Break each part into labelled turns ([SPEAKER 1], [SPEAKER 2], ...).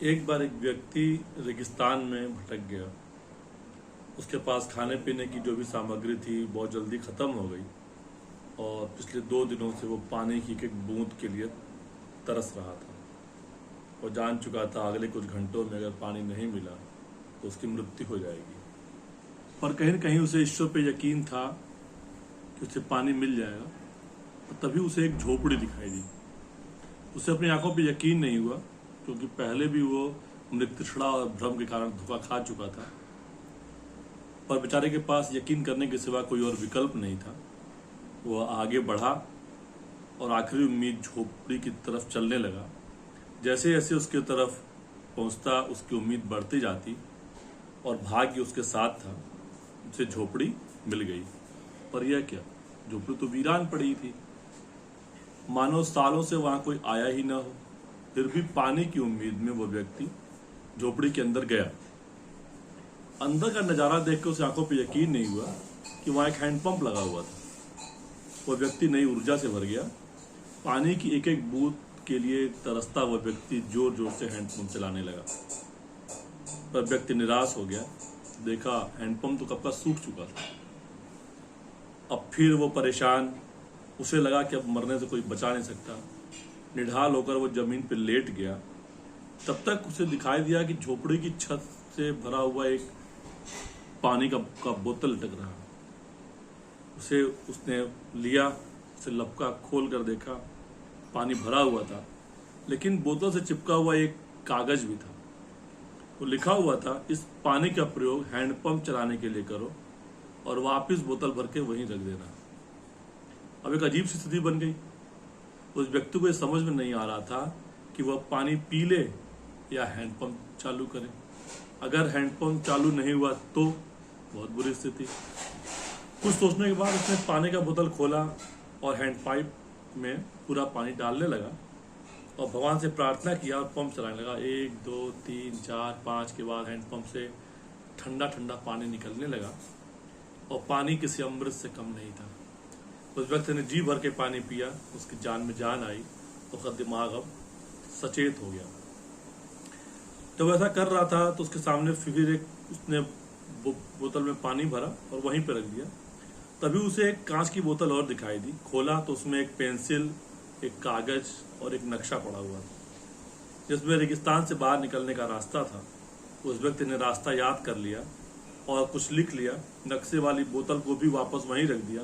[SPEAKER 1] एक बार एक व्यक्ति रेगिस्तान में भटक गया। उसके पास खाने पीने की जो भी सामग्री थी बहुत जल्दी ख़त्म हो गई और पिछले 2 दिनों से वो पानी की एक बूंद के लिए तरस रहा था। वो जान चुका था अगले कुछ घंटों में अगर पानी नहीं मिला तो उसकी मृत्यु हो जाएगी। पर कहीं न कहीं उसे ईश्वर पे यकीन था कि उसे पानी मिल जाएगा। और तभी उसे एक झोपड़ी दिखाई दी। उसे अपनी आंखों पे यकीन नहीं हुआ क्योंकि पहले भी वो मृतृष्णा और भ्रम के कारण धोखा खा चुका था। पर बेचारे के पास यकीन करने के सिवा कोई और विकल्प नहीं था। वो आगे बढ़ा और आखिरी उम्मीद झोपड़ी की तरफ चलने लगा। जैसे जैसे उसके तरफ पहुंचता उसकी उम्मीद बढ़ती जाती और भाग्य उसके साथ था। उसे झोपड़ी मिल गई। पर यह क्या, झोपड़ी तो वीरान पड़ी थी। मानो सालों से वहां कोई आया ही ना हो। फिर भी पानी की उम्मीद में वो व्यक्ति झोपड़ी के अंदर गया। अंदर का नजारा देखकर उसे आंखों पे यकीन नहीं हुआ कि वहां एक हैंडपंप लगा हुआ था। वो व्यक्ति नई ऊर्जा से भर गया। पानी की एक एक बूंद के लिए तरसता हुआ व्यक्ति जोर जोर से हैंडपंप चलाने लगा। पर व्यक्ति निराश हो गया। देखा हैंडपंप तो कब का सूख चुका था। अब फिर वो परेशान। उसे लगा कि अब मरने से कोई बचा नहीं सकता। निढाल होकर वो जमीन पर लेट गया। तब तक उसे दिखाई दिया कि झोपड़ी की छत से भरा हुआ एक पानी का बोतल लटक रहा। उसने लिया, उसे लपका खोल कर देखा। पानी भरा हुआ था, लेकिन बोतल से चिपका हुआ एक कागज भी था। वो लिखा हुआ था, इस पानी का प्रयोग हैंडपंप चलाने के लिए करो और वापस बोतल भर के वहीं रख देना। अब एक अजीब सी स्थिति बन गई। उस व्यक्ति को ये समझ में नहीं आ रहा था कि वह पानी पी ले या हैंडपंप चालू करे। अगर हैंडपंप चालू नहीं हुआ तो बहुत बुरी स्थिति। कुछ सोचने के बाद उसने पानी का बोतल खोला और हैंडपाइप में पूरा पानी डालने लगा और भगवान से प्रार्थना किया और पंप चलाने लगा। 1 2 3 4 5 के बाद हैंडपंप से ठंडा ठंडा पानी निकलने लगा और पानी किसी अमृत से कम नहीं था। उस व्यक्ति ने जी भर के पानी पिया। उसकी जान में जान आई। उसका दिमाग अब सचेत हो गया। जब ऐसा कर रहा था तो उसके सामने फिर उसने बोतल में पानी भरा और वहीं पर रख दिया। तभी उसे एक कांच की बोतल और दिखाई दी। खोला तो उसमें एक पेंसिल, एक कागज और एक नक्शा पड़ा हुआ था जिसमें रेगिस्तान से बाहर निकलने का रास्ता था। उस व्यक्ति ने रास्ता याद कर लिया और कुछ लिख लिया। नक्शे वाली बोतल को भी वापस वहीं रख दिया।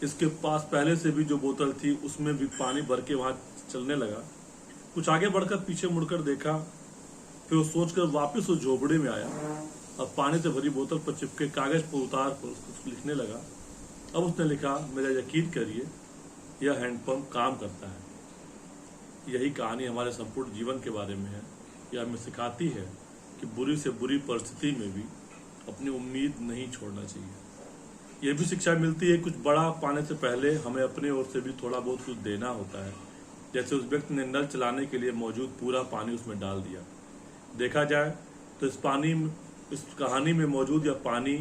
[SPEAKER 1] इसके पास पहले से भी जो बोतल थी उसमें भी पानी भर के वहां चलने लगा। कुछ आगे बढ़कर पीछे मुड़कर देखा। फिर वो सोचकर वापस उस झोपड़ी में आया और पानी से भरी बोतल पर चिपके कागज पर उतार कर उसको लिखने लगा। अब उसने लिखा, मेरा यकीन करिए यह हैंडपंप काम करता है। यही कहानी हमारे संपूर्ण जीवन के बारे में है। यह हमें सिखाती है कि बुरी से बुरी परिस्थिति में भी अपनी उम्मीद नहीं छोड़ना चाहिए। यह भी शिक्षा मिलती है कुछ बड़ा पाने से पहले हमें अपने ओर से भी थोड़ा बहुत कुछ देना होता है। जैसे उस व्यक्ति ने नल चलाने के लिए मौजूद पूरा पानी उसमें डाल दिया। देखा जाए तो इस कहानी में मौजूद यह पानी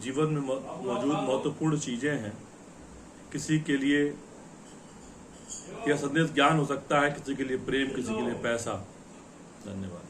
[SPEAKER 1] जीवन में मौजूद महत्वपूर्ण चीजें हैं। किसी के लिए यह संदेश ज्ञान हो सकता है, किसी के लिए प्रेम, किसी के लिए पैसा। धन्यवाद।